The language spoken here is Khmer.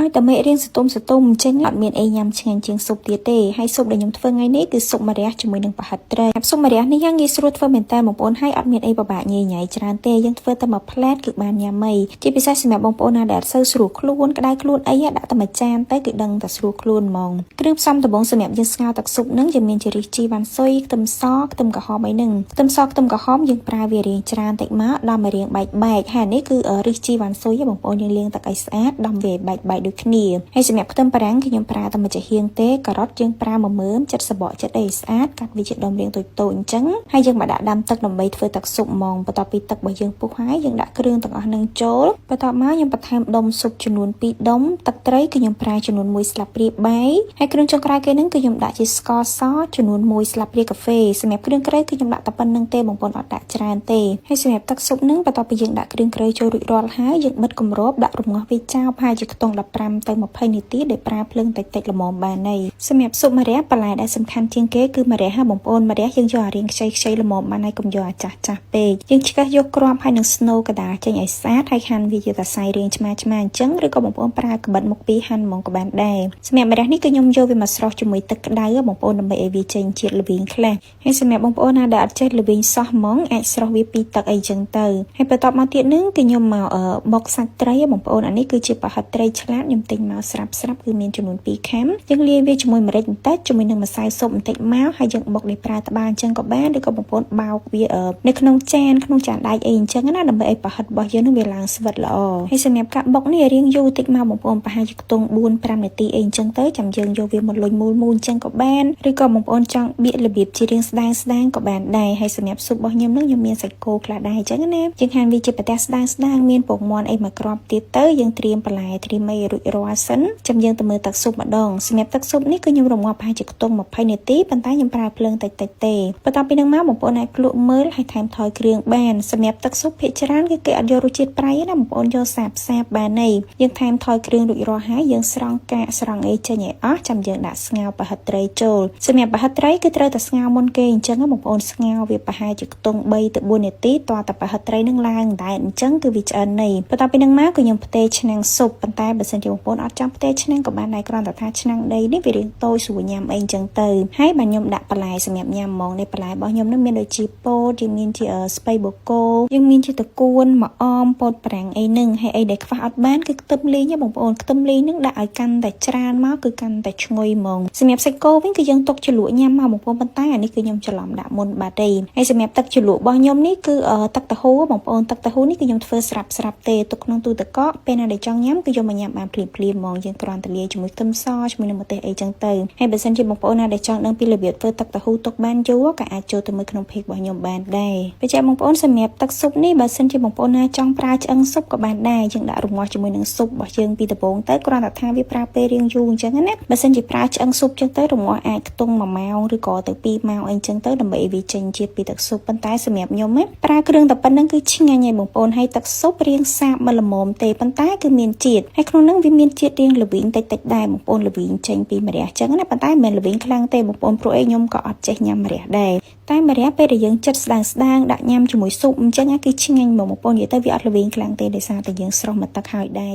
ឲ្យតែមេរៀងសតុំអញ្ចឹងអត់មានអីញ៉ាំឆ្ងាញ់ជាងស៊ុបទៀតទេហើយស៊ុបដែលខ្ញុំធ្វើថ្ងៃនេះគឺស៊ុបម្រះជាមួយនឹងប្រហិតត្រីស៊ុបម្រះនេះយ៉ាងងាយស្រួលធ្វើមែនតើបងប្អូនហើយអត់មានអីពិបាកញ៉ៃញ៉ៃច្រើនទេយើងធ្វើតែមួយផ្លែតគឺបានញ៉ាំអីជាពិសេសសម្រាប់បងប្អូនណាដែលអត់សូវស្រួលខ្លួនក្តៅខ្លួនអីដាក់តែមួយចានទៅគឺដឹងតែស្រួលខ្លួនហ្មងគ្រឿងផ្សំដំបូងសម្រាប់យើងស្ងោរទឹកស៊ុបនឹងយើងមានជារីជីវ៉ាន់ស៊ុយខ្ទឹមសខ្ទឹមក្រហមអីហ្នឹងខ្ទឹមសខ្ទឹមក្រហមយើងប្រើវារៀងច្រើនតិចមកដល់មករៀងបែកហើយនេះគឺរីជីវ៉ាន់ស៊ុយបងប្អូនយើងលាងទឹកឲ្យស្អាតដំវាបែកដូចគ្នាហើយសម្រាប់ខ្ទឹមបារាំងគឺខ្ញុំប្រើតែមួយចាហៀងទេការ៉ុតយើងប្រើ1មើមចិត្តសបកចិត្តអីស្អាតកាត់វាជាដុំរាងតូចៗអញ្ចឹងហើយយើងមកដាក់ដាំទឹកដើម្បីធ្វើទឹកស៊ុបហ្មងបន្ទាប់ពីទឹករបស់យើងពុះហើយយើងដាក់គ្រឿងទាំងអស់នឹងចូលបន្ទាប់មកខ្ញុំបន្ថែមដុំស៊ុបចំនួន2ដុំទឹកត្រីគឺខ្ញុំប្រើចំនួន1ស្លាបព្រាបាយហើយគ្រឿងចុងក្រោយគេនឹងគឺខ្ញុំដាក់ជាស្ករសចំនួន1ស្លាបព្រាកាហ្វេសម្រាប់គ្រឿងក្រៅគឺខ្ញុំដាក់តែប៉ុណ្្នឹងទេបងប្អូនអត់ដាក់ច្រើនទេហើយសម្រាប់ទឹកស៊ុបនឹងបន្ទាប់ពីយើងដាក់គ្រឿងក្រៅចូលរួចរាល់ហើយយើងបិទគម្របដាក់រំងាស់វាចោលប្រហែលជាខ្ទង់15ទៅ20នាទីដោយប្រើភ្លើងតិចៗល្មមបានហើយសម្រាប់ស៊ុបម្រះបន្លែដែលសំខាន់ជាងគេគឺម្រះបងប្អូនម្រះយើងយកអារៀងខ្ចីល្មមបានហើយកុំយកអាចាស់ពេកយើងឆ្កឹះយកគ្រាប់ហើយនឹងស្នូកដាចេញឲ្យស្អាតហើយហាន់វាយកតែសាយរាងឆ្មាអញ្ចឹងឬក៏បងប្អូនប្រើក្បិតមុខពីរហាន់ហ្មងក៏បានដែរសម្រាប់ម្រះនេះគឺខ្ញុំយកវាមកស្រុះជាមួយទឹកក្តៅបងប្អូនដើម្បីឲ្យវាចេញជាតិល្វីងខ្លះហើយសម្រាប់បងប្អូនណាដែលអត់ចេះល្វីងសោះហ្មងអាចស្រុះវាពីទឹកអីចឹងទៅហើយបន្ទាប់មកទៀតនឹងគឺខ្ញុំមកបុកសាច់ត្រីបងប្អូនអានេះគឺជាប្រហិតត្រីឆ្លាតខ្ញុំទិញមកស្រាប់គឺមានចំនួន2ខាំយើងលាយវាជាមួយម្រេចបន្តិចជាមួយនឹងម្សៅស៊ុបបន្តិចមកហើយយើងបុកដោយប្រើត្បាល់អញ្ចឹងក៏បានឬក៏បងប្អូនបោកវានៅក្នុងចានដែកអីអញ្ចឹងណាដើម្បីឲ្យប្រហិតរបស់យើងនឹងវាឡើងស្វិតល្អហើយសម្រាប់ការបុកនេះរៀងយូរតិចមកបងប្អូនប្រហែលជាខ្ទង់4-5នាទីអីអញ្ចឹងទៅចាំយើងយកវាមកលុញមូលអញ្ចឹងក៏បានឬក៏បងប្អូនចង់បៀករបៀបជារៀងស្ដើងក៏បានដែរហើយសម្រាប់ស៊ុបរបស់ខ្ញុំនឹងខ្ញុំមានសាច់គោខ្លះដែរអញ្ចឹងណាយើងហាន់វាជាប្រទេសស្ដើងមានពងមាន់អីមួយគ្រាប់ទៀតទៅយើងត្រៀមបន្លែត្រៀមអីរួចរាល់សិនចាំយើងទៅមើលទឹកស៊ុបម្ដងសម្រាប់ទឹកស៊ុបនេះគឺខ្ញុំរំងាស់ប្រហែលជាខ្ទង់20នាទីប៉ុន្តែខ្ញុំប្រើភ្លើងតិចទេបន្ទាប់ពីនឹងមកបងប្អូនអាចភ្លក់មើលហើយថែមថយគ្រឿងបានសម្រាប់ទឹកស៊ុបភាគច្រើនគឺគេអត់យករសជាតិប្រៃណាបងប្អូនយកសាបបានហើយយើងថែមថយគ្រឿងរួចរាល់ហើយយើងស្រង់កាកស្រង់អីចេញឲ្យអស់ចាំយើងដាក់ស្ងោរប្រហិតត្រីចូលសម្រាប់ប្រហិតត្រីគឺត្រូវតែស្ងោរមុនគេអញ្ចឹងបងប្អូនស្ងោរវាប្រហែលជាខ្ទង់3ទៅ4នាទីតើប្រហិតត្រីនឹងឡើងដែរអញ្ចឹងគឺវាឆ្អិនហើយបន្ទាប់ពីនឹងមកគឺខ្ញុំផ្ទេរឆ្នាំងស៊ុបប៉ុន្តែបើសិនជាបងប្អូនអត់ចង់ផ្ទេរឆ្នាំងក៏បានដែរគ្រាន់តែថាឆ្នាំងដីនេះវារាងតូចស្រួលញ៉ាំអីអញ្ចឹងទៅហើយបាទខ្ញុំដាក់បន្លែសម្រាប់ញ៉ាំហ្មងនេះបន្លែរបស់ខ្ញុំនឹងមានដូចជាពោតយើងមានជាស្ពៃបូកូយើងមានជាតកួនម្អមពោតប្រាំងអីហ្នឹងហើយអីដែលខ្វះអត់បានគឺខ្ទឹមលីងបងប្អូនខ្ទឹមលីងហ្នឹងដាក់ឲ្យកាន់តែច្រើនមកគឺកាន់តែឈ្ងុយហ្មងសម្រាប់សាច់គោវិញគឺយើងទុកជ្រលក់ញ៉ាំមកបងប្អូនប៉ុន្តែអានេះគឺខ្ញុំច្រឡំដាក់មុនបាត់ទេហើយសម្រាប់ទឹកជ្រលក់របស់ខ្ញុំនេះគឺទឹកតាហ៊ូបងប្អូនទឹកតាហ៊ូនេះគឺខ្ញុំធ្វើស្រាប់ទេទុកក្នុងទូទឹកកកពេលណាដែលចង់ញ៉ាំគឺយកមកញ៉ាំបានភ្លាមហ្មងយើងគ្រាន់តែលាយជាមួយខ្ទឹមសជាមួយនឹងម្ទេសអីចឹងទៅហើយបើសិនជាបងប្អូនណាដែលចង់ដឹងពីរបៀបធ្វើទឹកតាហ៊ូទុកបានយូរក៏អាចចូលទៅមើលក្នុង page របស់ខ្ញុំបានដែរពេលចាំបងប្អូនសម្រាប់ទឹកស៊ុបនេះបើសិនជាបងប្អូនណាចង់ប្រើឆ្អឹងស៊ុបក៏បានដែរយើងដាក់រងាស់ជាមួយនឹងស៊ុបរបស់យើងពីដំបូងទៅគ្រាន់តែថាវាប្រើពេលរៀងយូរអញ្ចឹងណាបើសិនជាប្រើឆ្អឹងស៊ុបចឹងទៅរងាស់អាចខ្ទង់1ម៉ោងឬក៏ទៅ2ម៉ោងអីចឹងទៅដើម្បីឲ្យវាចេញជាតិពីទឹកស៊ុបប៉ុន្តែសម្រាប់ខ្ញុំប្រើគ្រឿងតែប៉ុណ្្នឹងគឺឆ្ងាញ់ហើយបងប្អូនហើយទឹកស៊ុបរៀងសាបមកល្មមទេប៉ុន្តែគឺមានជាតិហើយក្នុងហ្នឹងវាមានជាតិរៀងល្វីងតិចដែរបងប្អូនល្វីងចេញពីម្រះចឹងណាប៉ុន្តែមិនមែនល្វីងខ្លាំងទេបងប្អូនព្រោះខ្ញុំក៏អត់ចេះញ៉ាំម្រះដែរតែម្រះពេលដែលយើងចិត្តស្ដើងដាក់ញ៉ាំជាមួយស៊ុបអញ្ចឹងគឺឆ្ងាញ់បងប្អូននិយាយទៅវាអត់ល្វីងខ្លាំងទេដោយសារតែយើងស្រុះមកទឹកហើយដែរ